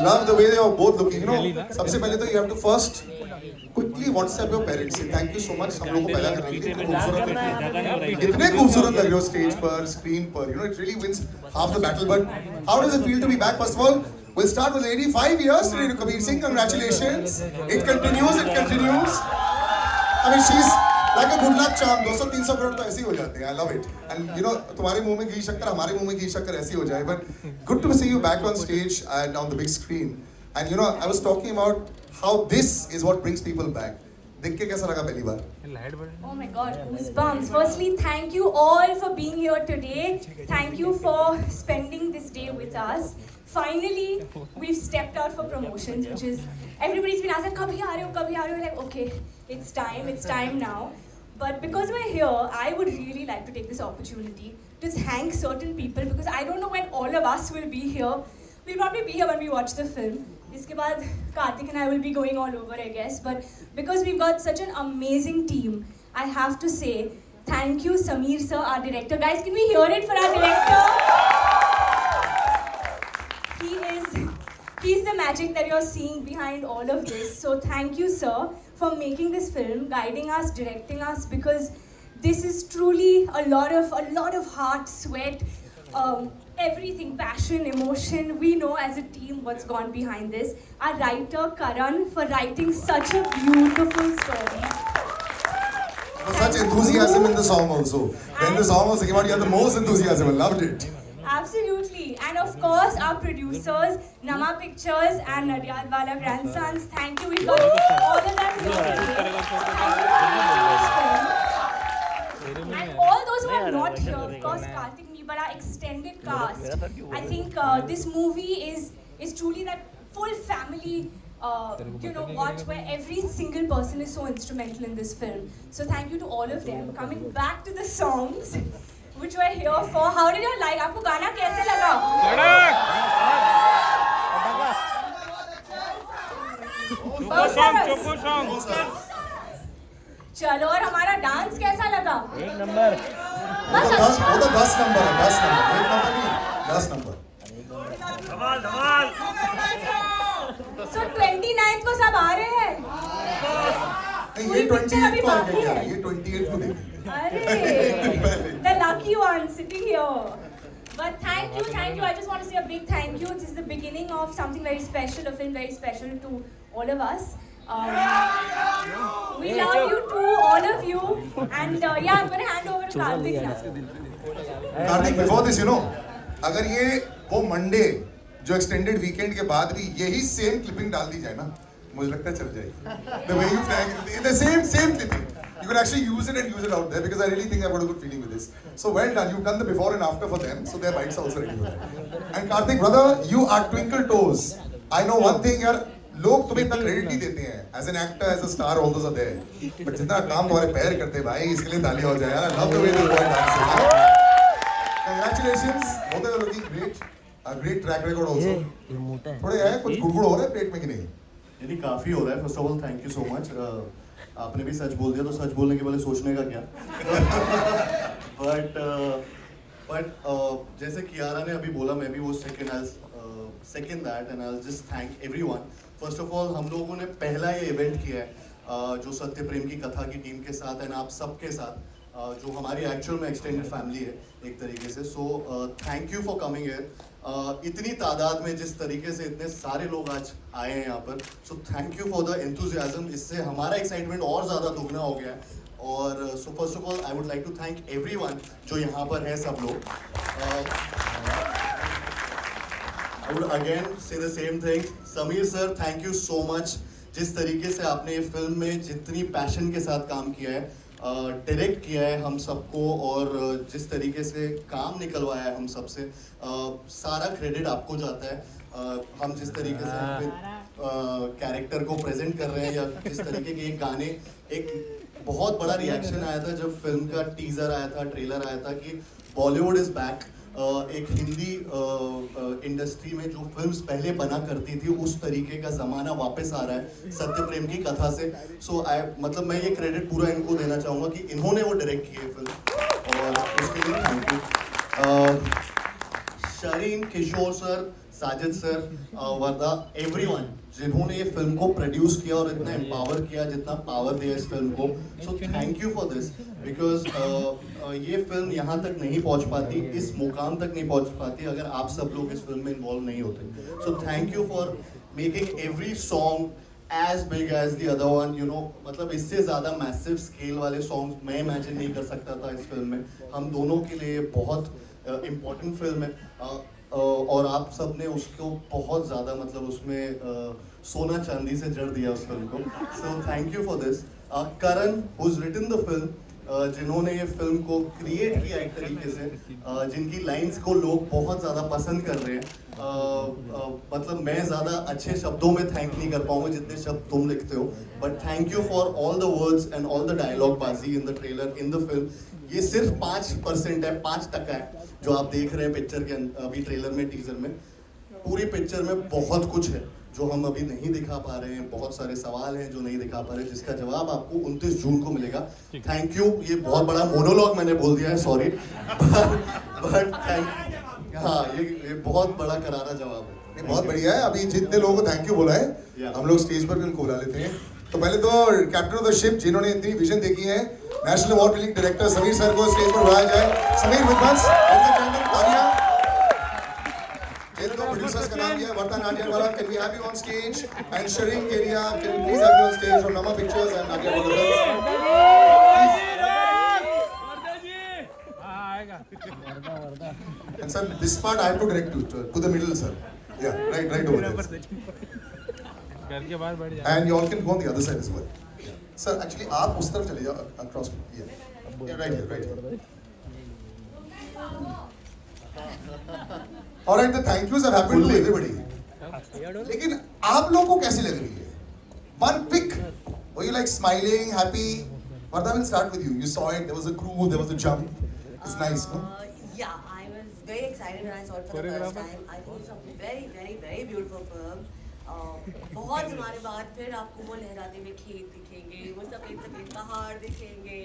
love the way they are both looking. You know, सबसे पहले तो you have to first quickly WhatsApp your parents. Say thank you so much हम लोग को पैदा करने के लिए इतने खूबसूरत लग रहे हो स्टेज पर, स्क्रीन पर. You know, it really wins half the battle. But how does it feel to be back? First of all, we'll start with 85 years today to Kabir Singh. Congratulations. It continues. It continues. I mean, she's like a good luck charm. 200-300 crore तो ऐसे ही हो जाते हैं. I love it. And you know, तुम्हारे मुंह में घी शक्कर, हमारे मुंह में घी शक्कर ऐसे ही हो जाए. But good to see you back on stage and on the big screen. And you know, I was talking about how this is what brings people back. देख के कैसा लगा पहली बार? Oh my God, goosebumps. Firstly, thank you all for being here today. Thank you for spending this day with us. Finally, we've stepped out for promotions, which is everybody's been asking, "Kabhi aa rahe ho? Kabhi aa rahe ho?" Like, okay, it's time now. But because we're here, I would really like to take this opportunity to thank certain people because I don't know when all of us will be here. We'll probably be here when we watch the film. इसके बाद Karthik and I will be going all over, I guess. But because we've got such an amazing team, I have to say thank you, Sameer sir, our director. Guys, can we hear it for our director? He's the magic that you're seeing behind all of this. So thank you, sir, for making this film, guiding us, directing us, because this is truly a lot of heart, sweat, everything, passion, emotion. We know as a team what's gone behind this. Our writer Karan for writing such a beautiful story. Such enthusiasm in the song also. When the song was came out, you had the most enthusiasm. I loved it. Absolutely. And of course, our producers, Nama Pictures and Nadyad Wala Grandsons. Thank you. We've got all of them here today. So thank you for making this film. And all those who are not here, of course, Karthik Nibara, extended cast. I think this movie is truly that full family watch where every single person is so instrumental in this film. So thank you to all of them. Coming back to the songs, which we're here for. How did you like? आपको गाना कैसे लगा? चलो और हमारा dance कैसा लगा? एक नंबर। वो तो 10 नंबर है, 10 नंबर, एक नंबर नहीं, 10 नंबर। धमाल। So 29th को सब आ रहे हैं? ये 28 को आके क्या? ये 28 को देखेंगे। अरे, the lucky one sitting here. But thank you. I just want to say a big thank you. This is the beginning of something very special, a film very special to all of us. We love you too, all of you. And yeah, I'm going to hand over to Karthik now. Karthik, before this, you know, अगर ये वो Monday जो extended weekend के बाद भी यही same clipping डाल दी जाए ना, मुझे लगता है चल जाएगी. The way you flag, the same clipping. You could actually use it out there because I really think I've got a good feeling with this. So well done. You've done the before and after for them, so their bites are also ready for them. And Karthik, brother, you are twinkle toes. I know one thing, यार, लोग तुम्हें इतना credit नहीं देते हैं. As an actor, as a star, all those are there. But जितना काम तुम्हारे पैर करते हैं भाई, इसके लिए ताली हो जाए यार. I love the way the boy dances. Congratulations. Both are looking great. A great track record also. थोड़े है कुछ गुड़गुड़ हो रहा है पेट में कि नहीं? यानी काफ़ी हो रहा है. First of all thank you so much. आपने भी सच बोल दिया तो सच बोलने के पहले सोचने का क्या. बट जैसे कियारा ने अभी बोला, मैं भी वो second that and I just thank everyone. First of all हम लोगों ने पहला ये इवेंट किया है जो सत्य प्रेम की कथा की टीम के साथ एंड आप सबके साथ, जो हमारी एक्चुअल में एक्सटेंडेड फैमिली है एक तरीके से. So thank you for coming here. इतनी तादाद में जिस तरीके से इतने सारे लोग आज आए हैं यहाँ पर, so thank you for the enthusiasm. इससे हमारा एक्साइटमेंट और ज़्यादा दुगना हो गया है. और so first of all I would like to thank everyone जो यहाँ पर है सब लोग. I would again say the same thing. Sameer sir, thank you so much. जिस तरीके से आपने ये फिल्म में जितनी पैशन के साथ काम किया है, डायरेक्ट किया है हम सबको, और जिस तरीके से काम निकलवाया है हम सबसे, सारा क्रेडिट आपको जाता है. हम जिस तरीके से अपने कैरेक्टर को प्रेजेंट कर रहे हैं या जिस तरीके के ये गाने, एक बहुत बड़ा रिएक्शन आया था जब फिल्म का टीजर आया था, ट्रेलर आया था कि बॉलीवुड इज बैक. एक हिंदी इंडस्ट्री में जो फिल्म्स पहले बना करती थी उस तरीके का ज़माना वापस आ रहा है सत्य प्रेम की कथा से. सो मतलब मैं ये क्रेडिट पूरा इनको देना चाहूँगा कि इन्होंने वो डायरेक्ट की है फिल्म, और उसके लिए thank you. Shareen, Kishore sir, Sajid sir, Warda, everyone जिन्होंने ये फिल्म को प्रोड्यूस किया और इतना एम्पावर किया, जितना पावर दिया इस फिल्म को. So thank you for this, because ये फिल्म यहाँ तक नहीं पहुँच पाती, इस मुकाम तक नहीं पहुँच पाती अगर आप सब लोग इस फिल्म में इन्वॉल्व नहीं होते. So thank you for making every song as big as the other one, you know, मतलब इससे ज़्यादा मैसिव स्केल वाले सॉन्ग्स मैं इमेजिन नहीं कर सकता था इस फिल्म में. हम दोनों के लिए बहुत इम्पोर्टेंट फिल्म है, और आप सब ने उसको बहुत ज़्यादा मतलब उसमें सोना चांदी से जड़ दिया उस फिल्म को. So thank you for this. Karan who's written the film, जिन्होंने ये फिल्म को क्रिएट किया एक तरीके से, जिनकी लाइंस को लोग बहुत ज़्यादा पसंद कर रहे हैं. मतलब मैं ज़्यादा अच्छे शब्दों में थैंक नहीं कर पाऊंगा जितने शब्द तुम लिखते हो, but thank you for all the words and all the dialogue बाजी in the trailer, in the film. ये सिर्फ 5% है, 5% है जो आप देख रहे हैं पिक्चर के अभी ट्रेलर में, टीजर में. पूरी पिक्चर में बहुत कुछ है जो हम अभी नहीं दिखा पा रहे हैं. बहुत सारे सवाल हैं जो नहीं दिखा पा रहे, जिसका जवाब आपको 29 जून को मिलेगा. Thank you. ये बहुत बड़ा मोनोलॉग मैंने बोल दिया है, सॉरी, बट थैंक. हाँ, ये बहुत बड़ा करारा जवाब है. नहीं, बहुत बढ़िया है. अभी जितने लोगों को थैंक यू बोला है, हम लोग स्टेज पर भी उनको बुला लेते हैं. तो पहले तो कैप्टन ऑफ द शिप जिन्होंने इतनी विजन देखी है, national award winning director Sameer sir को स्टेज पर बुलाया जाए. समीर विद्वांस, तालियां. जिन दो प्रोड्यूसर्स का नाम दिया है, Warda Nadiadwala, can we have you on stage, and Shareen Kedia, can we please have you on stage from Nama pictures and Nadiadwala. And sir, this part I have to direct you to the middle, sir. Yeah, right over there. करके बाहर बैठ जा. And you all can go on the other side as well. Sir, actually आप उस तरफ चले जाओ, across. Yeah, right here. All right, the thank yous have happened to everybody. लेकिन आप लोगों को कैसी लग रही है? One pick. Were you like smiling, happy? Vardha, will start with you. You saw it. There was a groove. There was a jump. It's nice, no? Yeah, I was very excited when I saw it for the first time. I think it's a very, very, very beautiful film. बहुत हमारे बाद फिर आपको वो लहराते हुए खेत दिखेंगे, वो सफेद सफेद पहाड़ दिखेंगे,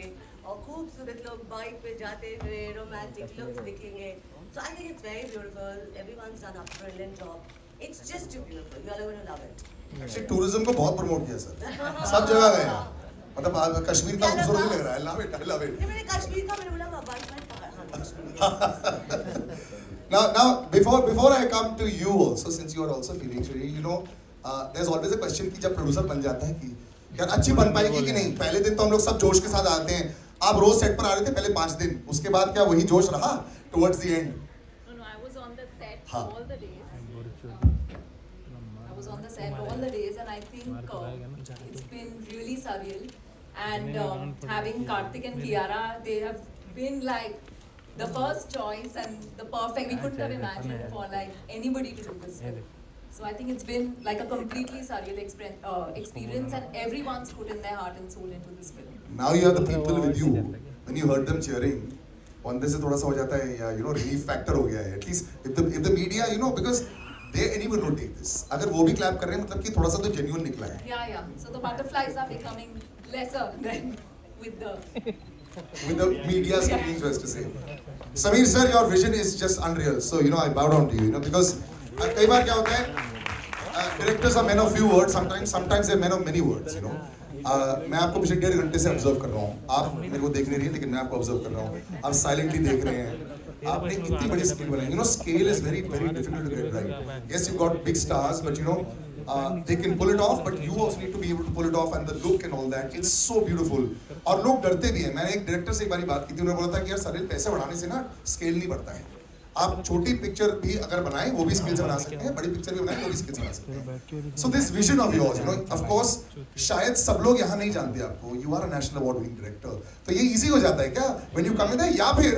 और खूबसूरत लोग बाइक पे जाते हुए रोमांटिक लुक्स दिखेंगे. So I think it's very beautiful. Everyone's done a brilliant job. It's just too beautiful. You all are going to love it. Actually, tourism को बहुत प्रमोट किया सर. सब जगह गए हैं. मतलब कश्मीर का खूबसूरत ही लग रहा है. Love it, I love it. मैंने कश्मीर का मैंने बोला बाइक में पहाड़. Now, before I come to you also, since you are also feeling Shri, you know, there's always a question कि जब प्रोड्यूसर बन जाता है कि यार अच्छी बन पाएगी कि नहीं. पहले दिन तो हम लोग सब जोश के साथ आते हैं. आप रोज सेट पर आ रहे थे पहले 5 दिन, उसके बाद क्या वही जोश रहा towards the end? No, I was on the set हाँ. all the days. I was on the set all the days, and I think it's been really surreal. And having Karthik and Kiara, they have been like the first choice and the perfect. We couldn't have imagined for like anybody to do this film. So I think it's been like a completely surreal experience, and everyone's put in their heart and soul into this film. Now you have the people with you. When you heard them cheering, अंदर से थोड़ा सा हो जाता है या relief factor हो गया है. At least if the media, because they anyone would take this. अगर वो भी clap कर रहे हैं मतलब कि थोड़ा सा तो genuine निकला है. Yeah. So the butterflies are becoming lesser than with the media screenings, was to say. Sameer sir, your vision is just unreal. So I bow down to you. Because कई बार क्या होता है, directors are men of few words. Sometimes they're men of many words. मैं आपको पिछले 1.5 घंटे से observe कर रहा हूँ. आप मेरे को देख नहीं रही हैं, लेकिन मैं आपको ऑब्जर्व कर रहा हूँ. आप साइलेंटली देख रहे हैं. आपने इतनी बड़ी स्केल बनाई. Scale is very, very difficult to get right. Yes, you've got big stars, but they can pull it off, but you also need to be able to pull it off, and the look and all that. It's so beautiful. और लोग डरते भी हैं. मैंने एक director से एक बारी बात की थी, उन्होंने बोला था कि यार सारे पैसे बढ़ाने से ना स्केल नहीं बढ़ता है. आप छोटी पिक्चर भी अगर बनाएं वो भी स्केल से बना सकते हैं, बड़ी पिक्चर भी बनाएं वो भी स्केल से बना सकते हैं. So this vision of yours, of course, शायद सब लोग यहाँ नहीं जानते आपको. You are a national award winning director. तो ये easy हो जाता है क्या when you come in there, या फिर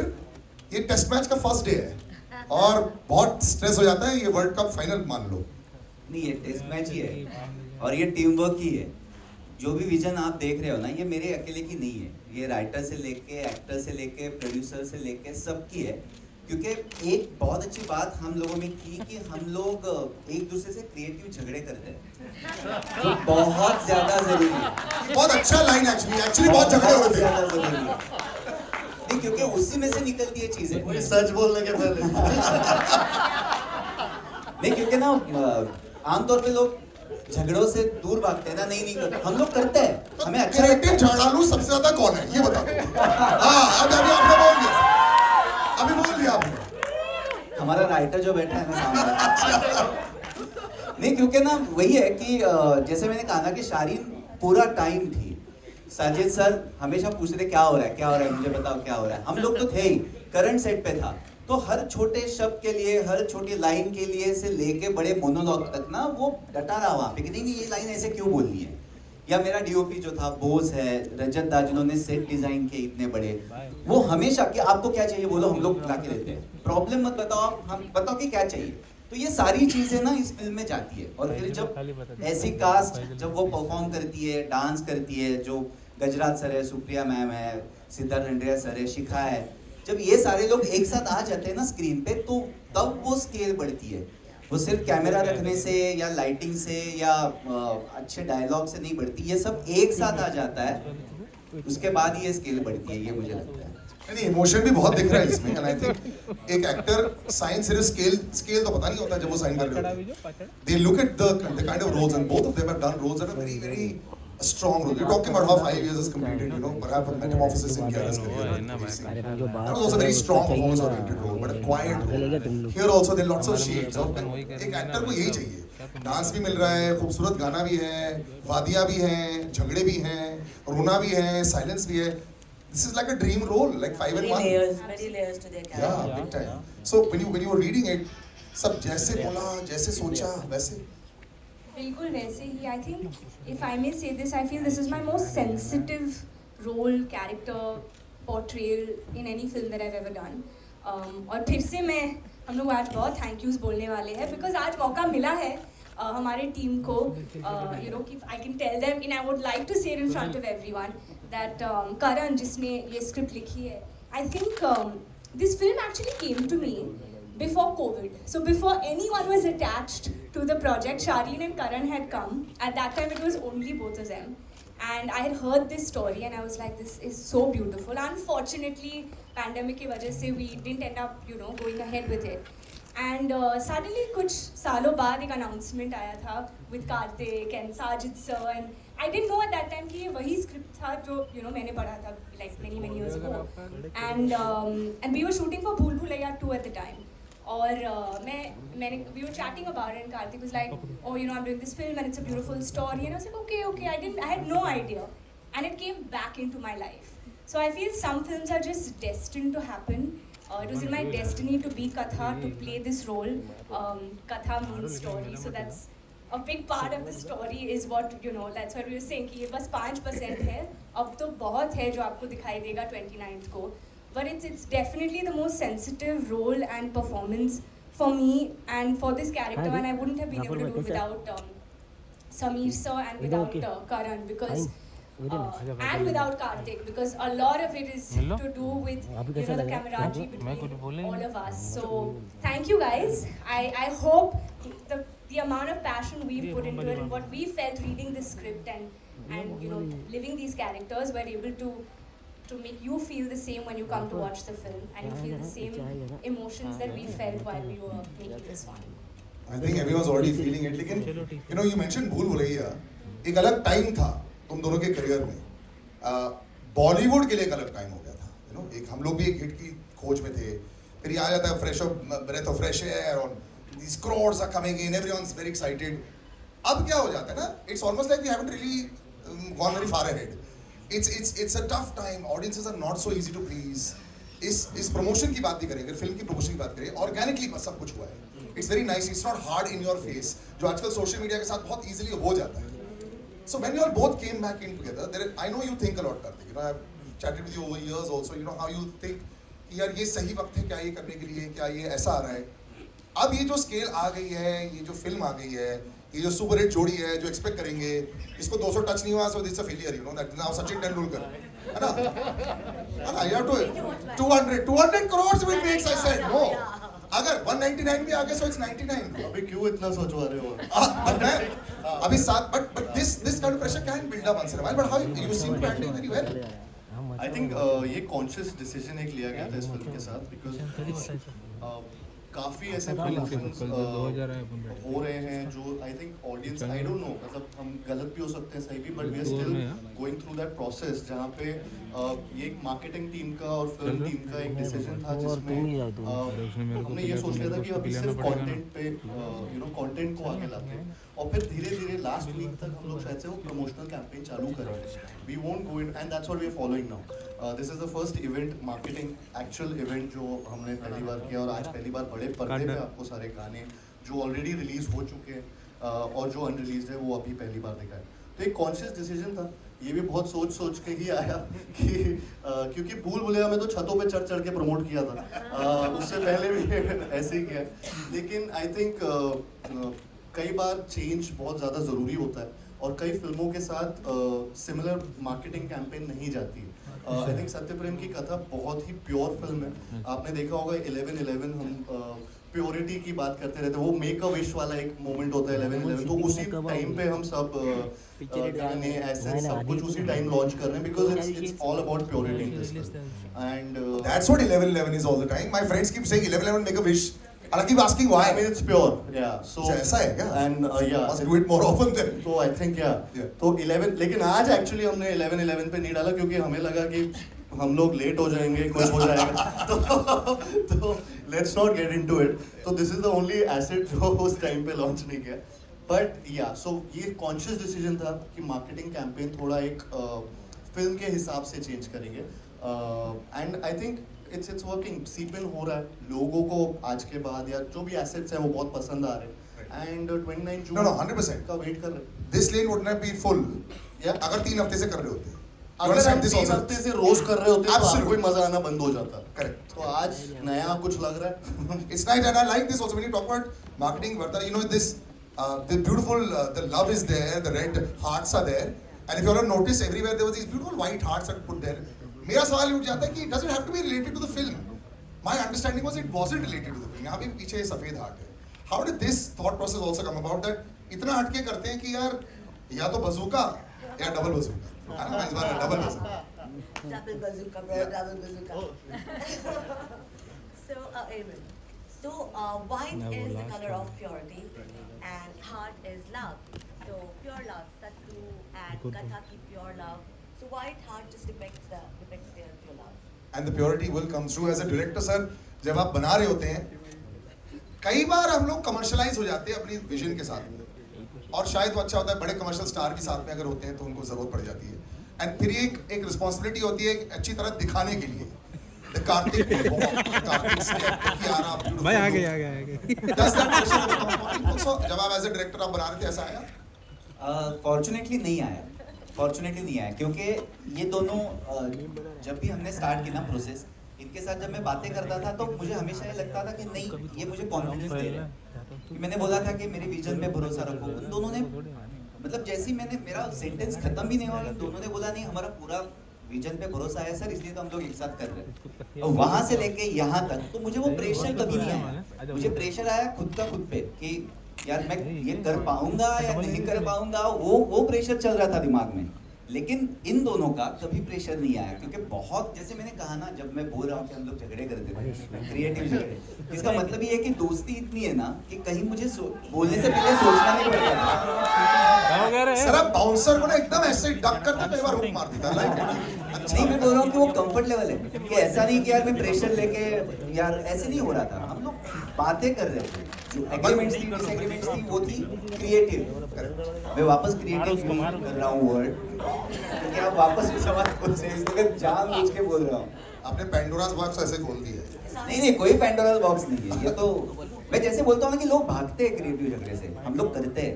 ये टेस्ट मैच का फर्स्ट डे है और बहुत स्ट्रेस हो जाता है, ये वर्ल्ड कप फाइनल मान लो. नहीं, ये टेस्ट मैच ही है और ये टीम वर्क ही है. जो भी विजन आप देख रहे हो ना, ये मेरे अकेले की नहीं है. ये राइटर से लेके, एक्टर से लेके, प्रोड्यूसर से लेके सबकी है. क्योंकि एक बहुत अच्छी बात हम लोगों में की कि हम लोग एक दूसरे से क्रिएटिव झगड़े करते हैं, जो बहुत ज्यादा जरूरी है. बहुत अच्छा लाइन एक्चुअली बहुत झगड़े हो रहे ज्यादा जरूरी है. नहीं, क्योंकि उसी में से निकलती है चीजें. कोई सच बोलने के पहले नहीं क्योंकि ना आमतौर पे लोग झगड़ों से दूर भागते हैं ना, नहीं हम लोग करते हैं, हमें अच्छा क्रिएटिव झाड़ालू सबसे ज्यादा कौन है ये बता दो। हाँ अभी आपने बोल दिया, अभी बोल दिया आपने। हमारा राइटर जो बैठा है ना सामने। नहीं क्योंकि ना वही है कि जैसे मैंने कहा ना कि शारीन पूरा टाइम थी, साजिद सर हमेशा पूछते थे क्या हो रहा है मुझे बताओ क्या हो रहा है। हम लोग तो थे ही, करंट सेट पे था, तो हर छोटे शब्द के लिए, हर छोटी लाइन के लिए से लेके बड़े मोनोलॉग तक ना वो डटा रहा वहाँ पे कि नहीं ये लाइन ऐसे क्यों बोलनी है। या मेरा डीओपी जो था बोस है, रजत दा जिन्होंने सेट डिजाइन किए इतने बड़े, वो हमेशा कि आपको क्या चाहिए बोलो हम लोग ला के देते हैं, प्रॉब्लम मत बताओ आप, हम बताओ कि क्या चाहिए। तो ये सारी चीजें ना इस फिल्म में जाती है। और फिर जब ऐसी कास्ट जब वो परफॉर्म करती है, डांस करती है, जो गजराज सर है, सुप्रिया मैम है, सिद्धार्थ रंडेया सर है, शिखा है, जब ये सारे लोग एक साथ आ जाते हैं ना स्क्रीन पे, तो तब वो स्केल बढ़ती है। वो सिर्फ कैमरा रखने से या लाइटिंग से या अच्छे डायलॉग से नहीं बढ़ती, ये सब एक साथ आ जाता है, उसके बाद ही ये स्केल बढ़ती है, ये मुझे लगता है। नहीं इमोशन भी बहुत दिख रहा है इसमें। एंड आई थिंक एक एक्टर साइन सिर्फ स्केल तो पता नहीं होता जब वो साइन कर रहे होते हैं। They look at the kind of roles and both of them have done roles that are very very strong role. You're talking about how 5 years is completed, you know, perhaps a metamorphosis in Kiara's career. That was also a very strong performance-oriented role, but a quiet role. Here also there are lots of shades. और एक actor को यही चाहिए, dance भी मिल रहा है, खूबसूरत गाना भी है, वादियाँ भी हैं, झगड़े भी हैं, रोना भी है, साइलेंस भी है. This is like a dream role, like 5 in 1. Many layers to their character. Yeah, big time. So when you were reading it, सब जैसे बोला, जैसे सोचा, वैसे. बिल्कुल वैसे ही. I think if I may say this, I feel this is my most sensitive role, character, portrayal in any film that I've ever done. और फिर से हम लोग आज बहुत थैंक यूज़ बोलने वाले हैं, बिकॉज आज मौका मिला है हमारे टीम को, you know, कि I can tell them, and I would like to say it in front of everyone, that Karan जिसने ये स्क्रिप्ट लिखी है, I think this film actually came to me before COVID. So before anyone was attached to the project, Sharleen and Karan had come. At that time it was only both of them. And I had heard this story and I was like, this is so beautiful. Unfortunately, pandemic की वजह से we didn't end up, you know, going ahead with it. And suddenly कुछ सालों बाद एक announcement आया था with Karthik and Sajid sir, and I didn't know at that time कि ये वही script था जो, you know, मैंने पढ़ा था like many years ago. And we were shooting for Bhool Bhulaiya 2 at the time. और we were chatting about it and Karthik was like, oh, you know, I'm doing this film and it's a beautiful story, and I was like, okay, I had no idea, and it came back into my life. So I feel some films are just destined to happen. It was in my destiny to be Katha, to play this role. Katha means story, so that's a big part of the story is what, you know, that's what we were saying कि ये बस 5% है, अब तो बहुत है जो आपको दिखाई देगा 29th को. But it's definitely the most sensitive role and performance for me and for this character, and I wouldn't have been able to do it without Sameer sir and without Karan, because and without Karthik, because a lot of it is to do with, you know, the camaraderie between all of us. So thank you guys. I hope the amount of passion we put into it and what we felt reading this script and you know, living these characters, were able to make you feel the same when you come to watch the film, and you feel the same emotions that we felt while we were making this one. I think everyone's already feeling it. लेकिन you know, you mentioned भूल भुलैया, एक अलग time था तुम दोनों के career में. बॉलीवुड के लिए एक अलग टाइम हो गया था. You know, एक हम लोग भी एक हिट की खोज में थे. फिर ये आ जाता है breath of fresh air, and these crowds are coming in, everyone's very excited. अब क्या हो जाता है ना? It's almost like we haven't really gone very far ahead. It's a tough time. Audiences are not so easy to please. इस promotion की बात नहीं करें, अगर फिल्म की प्रमोशन की बात करें, ऑर्गेनिकली बस सब कुछ हुआ है. It's very nice. It's not hard in your face, जो आजकल सोशल मीडिया के साथ बहुत easily हो जाता है. So when you all both came back in together, I know you think a lot, Karthik. You know, I've chatted with you over years also. You know how you think, यार ये सही वक्त है क्या ये करने के लिए, क्या ये ऐसा आ रहा है. अब ये जो स्केल आ गई है, ये जो फिल्म आ गई है, ये जो सुपर हिट जोड़ी है, जो एक्सपेक्ट करेंगे, इसको 200 टच नहीं हुआ, so this is a failure, you know, that now Sachin Tendulkar, है ना? है ना? You have to 200 crores will make, I said, no. अगर 199 भी आ गया, so it's 99. अभी क्यों इतना सोचवा रहे हो? अभी साथ, but this kind of pressure can build up once in a while. But how you seem to handle very well. I think ये conscious decision एक लिया गया था इस फिल्म के साथ, because काफी ऐसे कल promotions, दो हजार है अपन बैठे। हो रहे हैं जो I think audience I don't know मतलब हम गलत भी हो सकते हैं सही भी बट वी आर दो स्टिल में, हाँ। गोइंग थ्रू दैट प्रोसेस जहाँ पे ये एक मार्केटिंग टीम का और फिल्म टीम का एक डिसीजन था जिसमें उसने मेरे को हमने ये सोच लिया था कि अभी पिलाना सिर्फ पड़ेगा ना। कंटेंट पे यू नो कंटेंट को आगे लाते हैं और फिर धीरे धीरे लास्ट वीक तक हम लोग शायद से वो प्रमोशनल कैंपेन चालू करेंगे we won't go in and that's what we are following now this is the first event marketing actual event जो हमने पहली बार किया और आज पहली बार बड़े पर्दे पे आपको सारे गाने जो ऑलरेडी रिलीज हो चुके हैं और जो अनरिलीज्ड है वो अभी पहली बार दिखाए तो एक कॉन्शियस डिसीजन था ये भी बहुत सोच सोच के ही आया कि क्योंकि भूल भुलैया में तो छतों पे चढ़ चढ़ के प्रमोट किया था उससे पहले भी ऐसे ही किया लेकिन आई थिंक कई बार चेंज बहुत ज़्यादा ज़रूरी होता है और कई फिल्मों के साथ सिमिलर मार्केटिंग कैंपेन नहीं जाती आई थिंक सत्यप्रेम की कथा बहुत ही प्योर फिल्म है आपने देखा होगा 11/11 हम प्योरिटी की बात करते रहते हैं वो मेक अ विश वाला एक मोमेंट होता है 11/11 तो उसी टाइम पे हम सब गाने ऐसे सब कुछ उसी टाइम लॉन्च कर रहे हैं because it's all about purity in this and That's what 11/11 is all the time. My friends keep saying 11/11 make a wish. And I keep asking why. I mean it's pure yeah so अच्छा, ऐसा है क्या? and yeah Must do it more often then. तो I think Yeah. तो 11 लेकिन आज actually हमने 11/11 पे नहीं डाला क्योंकि हमें लगा कि हम लोग लेट हो जाएंगे कुछ हो जाएगा तो let's not get into it तो this is the only asset जो उस टाइम पे लॉन्च नहीं किया बट या सो ये कॉन्शियस डिसीजन था कि मार्केटिंग कैंपेन थोड़ा एक फिल्म के हिसाब से चेंज करेंगे and I think it's working सीप इन हो रहा है लोगों को आज के बाद या जो भी एसेट्स हैं वो बहुत पसंद आ रहे हैं एंड 29 जून No, 100%. का वेट कर रहे हैं This lane would not be full. Yeah. अगर 3 हफ्ते से कर रहे होते. You अगर हम understand this 3 also? हफ्ते से रोज कर रहे होते तो Absolutely. आपको ही मजा आना बंद हो जाता Correct. तो आज नया कुछ लग रहा है It's nice and I like this also when you talk about marketing Varda, you know this the beautiful the love is there, the red hearts are there and if you all notice everywhere there was these beautiful white hearts that put there. मेरा सवाल ये उठ जाता है कि does it have to be related to the film? My understanding was it wasn't related to the film. यहाँ भी पीछे सफेद हार्ट है. How did this thought process also come about that इतना हटके करते हैं कि यार या तो बजूका या डबल बजूका है ना इस बार double बजूका. Double bazooka, bro, double bazooka. So, Amen. So, white is the color of purity, and heart is love. So, pure love, Sattu and Katha ki pure love. So, white heart just depicts their pure love. And the purity will come through as a director sir. जब आप बना रहे होते हैं कई बार हम लोग commercialise हो जाते हैं अपनी विजन के साथ में और शायद वो अच्छा होता है बड़े कमर्शियल स्टार भी साथ में अगर होते हैं तो उनको जरूरत पड़ जाती है एंड फिर एक रिस्पॉन्सिबिलिटी होती है अच्छी तरह दिखाने के लिए द कार्तिक भाई आ गए जब आप एज ए डायरेक्टर आप बना रहे थे ऐसा आया फॉर्चुनेटली नहीं आया क्योंकि ये दोनों जब भी हमने स्टार्ट की ना प्रोसेस इनके साथ जब मैं बातें करता था तो मुझे हमेशा ये लगता था कि नहीं ये मुझे कॉन्फिडेंस दे रहे हैं कि मैंने बोला था कि मेरे विजन पे भरोसा रखो उन दोनों ने मतलब जैसे ही मैंने मेरा सेंटेंस खत्म भी नहीं हुआ इन दोनों ने बोला नहीं हमारा पूरा विजन पे भरोसा है सर इसलिए तो हम लोग एक साथ कर रहे हैं और वहां से लेके यहाँ तक तो मुझे वो प्रेशर कभी नहीं आया मुझे प्रेशर आया खुद का खुद पे कि यार मैं ये कर पाऊंगा या नहीं कर पाऊंगा वो प्रेशर चल रहा था दिमाग में लेकिन इन दोनों का कभी प्रेशर नहीं आया क्योंकि बहुत जैसे मैंने कहा ना जब मैं बोल रहा हूँ कि हम लोग झगड़े करते थे क्रिएटिव झगड़े इसका मतलब ये है कि दोस्ती इतनी है ना कि कहीं मुझे बोलने से पहले सोचना नहीं पड़ता सर आप बाउंसर को ना एकदम ऐसे डक करके कई बार हुक मार देता है नहीं मैं बोल रहा हूँ कि वो कंफर्ट लेवल है कि ऐसा नहीं कि यार मैं प्रेशर लेके यार ऐसे नहीं हो रहा था हम लोग बातें कर रहे थे जो एग्रीमेंट्स थी डिसएग्रीमेंट्स थी वो थी क्रिएटिव मैं वापस क्रिएटिव कर रहा हूँ वर्ड क्योंकि आप वापस उस सवाल को से इसलिए जानबूझ के बोल रहा हूँ आपने पेंडोरास बॉक्स ऐसे खोल दिया नहीं कोई पेंडोरास बॉक्स नहीं है ये तो मैं जैसे बोलता हूँ ना कि लोग भागते हैं क्रिएटिव झगड़े से हम लोग करते हैं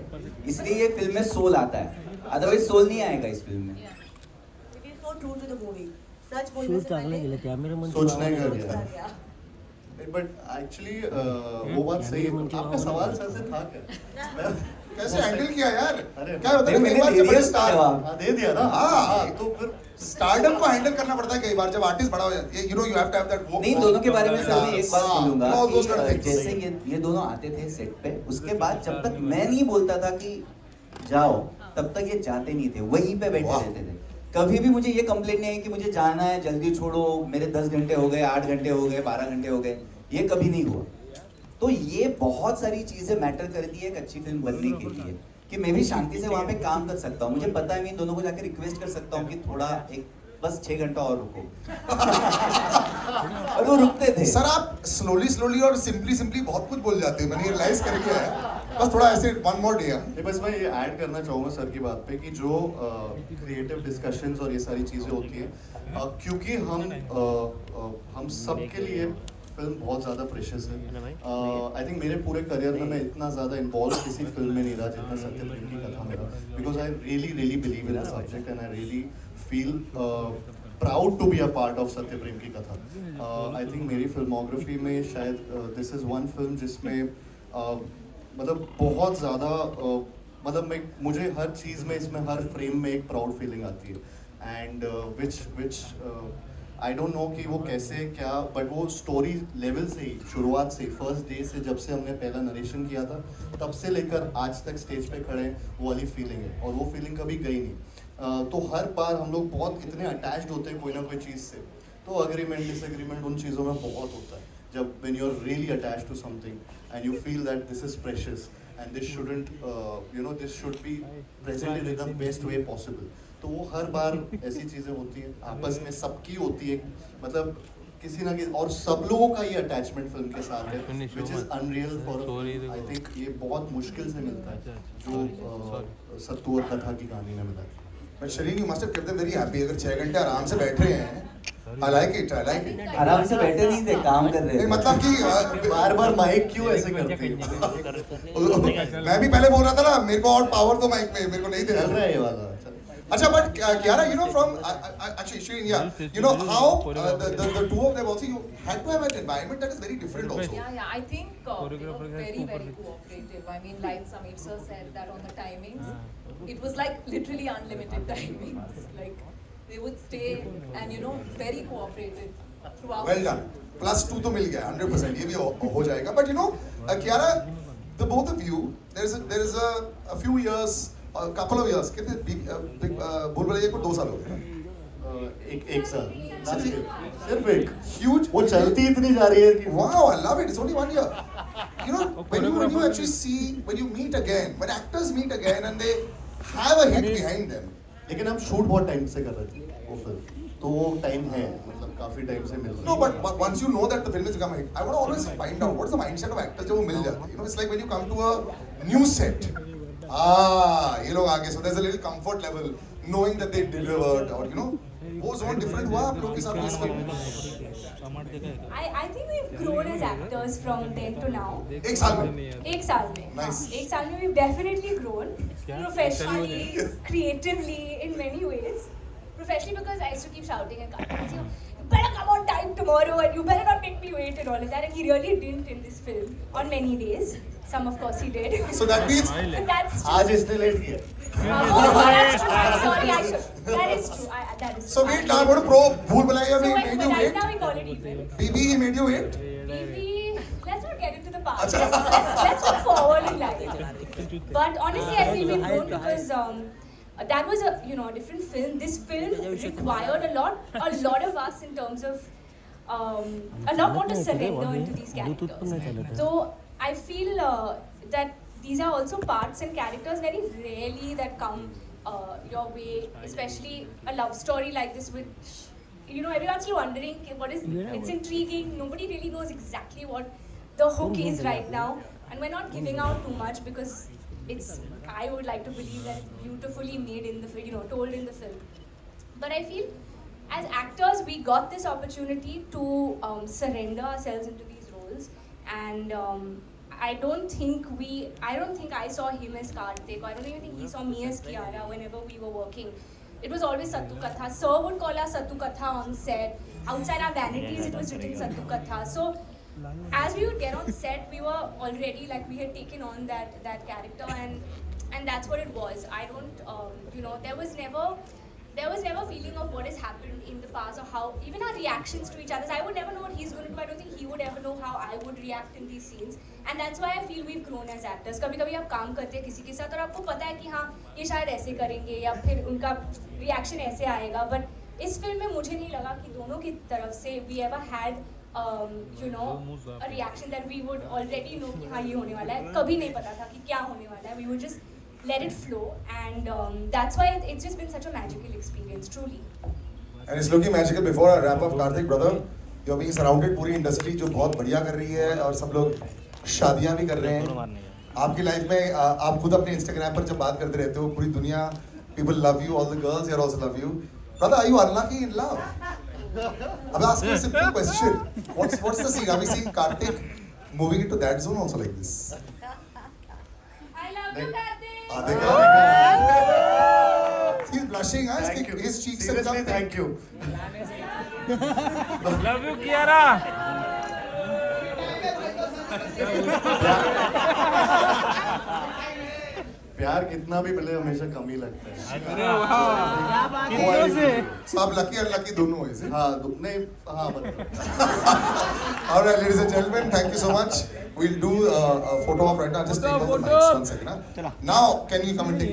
इसलिए ये फिल्म में सोल आता है अदरवाइज सोल नहीं आएगा इस फिल्म में It is so true to the movie. सच बोलने से पहले सोचना ही कर दिया बट एक्चुअली वो बात सही है आपका सवाल सर से था क्या कैसे हैंडल किया यार अरे क्या होता है मैंने कई बार दे जब बड़े दिया स्टार जवाब। दे दिया ना हाँ। तो फिर स्टारडम को हैंडल करना पड़ता है कई बार जब आर्टिस्ट बड़ा हो जाता है you know you have to have that वो नहीं दोनों के बारे में सर मैं एक बात बोलूंगा all those कि, kind of things. जैसे ये दोनों आते थे सेट पे उसके बाद जब तक मैं नहीं बोलता था कि जाओ तब तक ये जाते नहीं थे वहीं पे बैठे वाह। रहते थे कभी भी मुझे ये कंप्लेंट नहीं है कि मुझे जाना है जल्दी छोड़ो मेरे 10 घंटे हो गए 8 घंटे हो गए 12 घंटे हो गए ये कभी नहीं हुआ तो ये बहुत सारी चीजें मैटर करती है एक अच्छी फिल्म बनने के लिए, कि मैं भी शांति से वहां पे काम कर सकता हूँ। मुझे पता है मैं इन दोनों को जाकर रिक्वेस्ट कर सकता हूँ कि थोड़ा एक बस 6 घंटा और रुको। और वो रुकते थे। सर आप स्लोली और सिंपली बहुत कुछ बोल जाते हैं, मैंने ये रियलाइज कर लिया है। बस थोड़ा ऐसे वन मोर डे। नहीं, बस मैं ये ऐड करना चाहूँगा सर की बात पे कि जो क्रिएटिव डिस्कशंस और ये सारी चीज़ें होती हैं, क्योंकि हम सबके लिए फिल्म बहुत ज़्यादा प्रेशियस है। आई थिंक मेरे पूरे करियर में मैं इतना ज़्यादा इन्वॉल्व किसी फिल्म में नहीं रहा जितना सत्य प्रेम की कथा में रहा, because I really believe in the subject and I really feel proud to be a part of Satya Prem की कथा। आई थिंक मेरी फिल्मोग्राफी में शायद दिस इज़ वन फिल्म जिसमें मतलब बहुत ज़्यादा मतलब मुझे हर चीज़ में, इसमें हर फ्रेम में एक प्राउड फीलिंग आती है। And which I don't know कि वो कैसे क्या, बट वो स्टोरी लेवल से ही, शुरुआत से, फर्स्ट डे से, जब से हमने पहला नरेशन किया था तब से लेकर आज तक स्टेज पे खड़े, वो वाली फीलिंग है और वो फीलिंग कभी गई नहीं। तो हर बार हम लोग बहुत इतने अटैच्ड होते हैं कोई ना कोई चीज़ से, तो अग्रीमेंट डिसएग्रीमेंट उन चीज़ों में बहुत होता है। जब when you're really attached to something and you feel that this is precious and this shouldn't this should be presented in the best way possible, तो वो हर बार ऐसी चीजें होती हैं, आपस में सबकी होती है, मतलब किसी ना किसी, और सब लोगों का ये अटैचमेंट फिल्म के साथ है, which is unreal for I think ये बहुत मुश्किल से मिलता है जो सत्तू और कथा की कहानी में मिला है। But Shireen, you must have kept them very happy. अगर 6 घंटे आराम से बैठ रहे हैं, I like it. आराम से बैठे नहीं थे, काम कर रहे थे। मतलब कि बार माइक क्यों ऐसे करते हैं? मैं भी पहले बोल रहा था ना, मेरे को और पावर तो माइक में, मेरे को नहीं दे चल रहा रहा है ये वाला। अच्छा, but Kiara, you know, from actually Shireen, yeah, you know how the two of them also, you had to have an environment that is very different also. Yeah, I think they were very cooperative. I mean, like Sameer sir said that on the timings, it was like literally unlimited timings. Like they would stay and very cooperative throughout. Well done. +2 तो मिल गया 100%, ये भी हो जाएगा. But you know, Kiara, the both of you, there is a few years, a couple of years, कितने भूल भुलैया को 2 साल हो गए. एक साल सिर्फ एक Huge. वो चलती इतनी जा रही है कि Wow, I love it. It's only 1 year. You know, when you actually see, when you meet again, when actors meet again and they have a hit behind them. लेकिन हम शूट बहुत टाइम से कर रहे थे वो फिल्म, तो वो टाइम है, मतलब काफी टाइम से मिल रहा है। No, but once you know that the film is become a hit, I want to always find out what's the mindset of actors जब वो मिल जाते हैं. You know, it's like when you come to a new set. ये लोग आगे, so there's a little comfort level knowing that they delivered, or वो zone different हुआ आप लोग के साथ इस film में? I think we've grown as actors from then to now. एक साल में. एक साल में. Nice. एक साल में we've definitely grown professionally, creatively, in many ways. Professionally because I used to keep shouting and cutting. You better come on time tomorrow and you better not make me wait and all of that. And he really didn't in this film on many days. Some of course he did. So that means But that's true. आज इसने late किया। That's true. I'm sorry, I should. That is true. That is true. so wait, now what pro भूल Bhulaiyaa So में when, made you right wait. now we call it even. BB he made you wait. Maybe let's not get into the past. Let's look forward in life. But honestly, I feel we've grown because that was a different film. This film required a lot of us in terms of a lot more to surrender into these characters. So I feel that these are also parts and characters very rarely that come your way, especially a love story like this, which everyone's still wondering what is. It's intriguing. Nobody really knows exactly what the hook is right now, and we're not giving out too much because I would like to believe that it's beautifully made in the told in the film. But I feel as actors we got this opportunity to surrender ourselves into these roles, and I don't think I saw him as Karthik, or I don't even think he saw me as Kiara whenever we were working. It was always Sattu Katha. Sir would call us Sattu Katha on set. Outside our vanities, it was written Sattu Katha. So as we would get on set, we were already like we had taken on that character, and that's what it was. I don't, there was never feeling of what has happened in the past or how even our reactions to each other. I would never know what he's going to do. I don't think he would ever know how I would react in these scenes, and that's why I feel we've grown as actors. कभी-कभी आप काम करते हैं किसी के साथ और आपको पता है कि हाँ ये शायद ऐसे करेंगे या फिर उनका रिएक्शन ऐसे आएगा, बट इस फिल्म में मुझे नहीं लगा कि दोनों की तरफ से we ever had you know, a reaction that we would already know कि हाँ ये होने वाला है. कभी नहीं पता था कि क्या होने वाला है. We would just let it flow, and that's why it's just been such a magical experience, truly. And it's looking magical. Before I wrap up, Karthik brother, you're being surrounded पूरी इंडस्ट्री जो बहुत बढ़िया कर रही है और सब लोग शादियां भी कर रहे हैं. आपकी लाइफ में आप खुद अपने इंस्टाग्राम पर जब बात करते रहते हो, पूरी दुनिया, people love you, all the girls here also love you. Brother, are you unlucky in love? I'm asking a simple question. What's the scene? Are we seeing Karthik moving into that zone also like this? I love you, Karthik. देखा? He's blushing, huh? Thank you. His cheeks are Seriously, something. thank you. Love you Kiara प्यार कितना भी मिले हमेशा कम ही लगता है. So आप lucky and unlucky दोनों हैं, is it? हाँ नहीं हाँ मतलब. All right, ladies and gentlemen, thank you so much. We'll do a photo op right now. Just take off the mics. 1 second. Huh? Now, can you come and take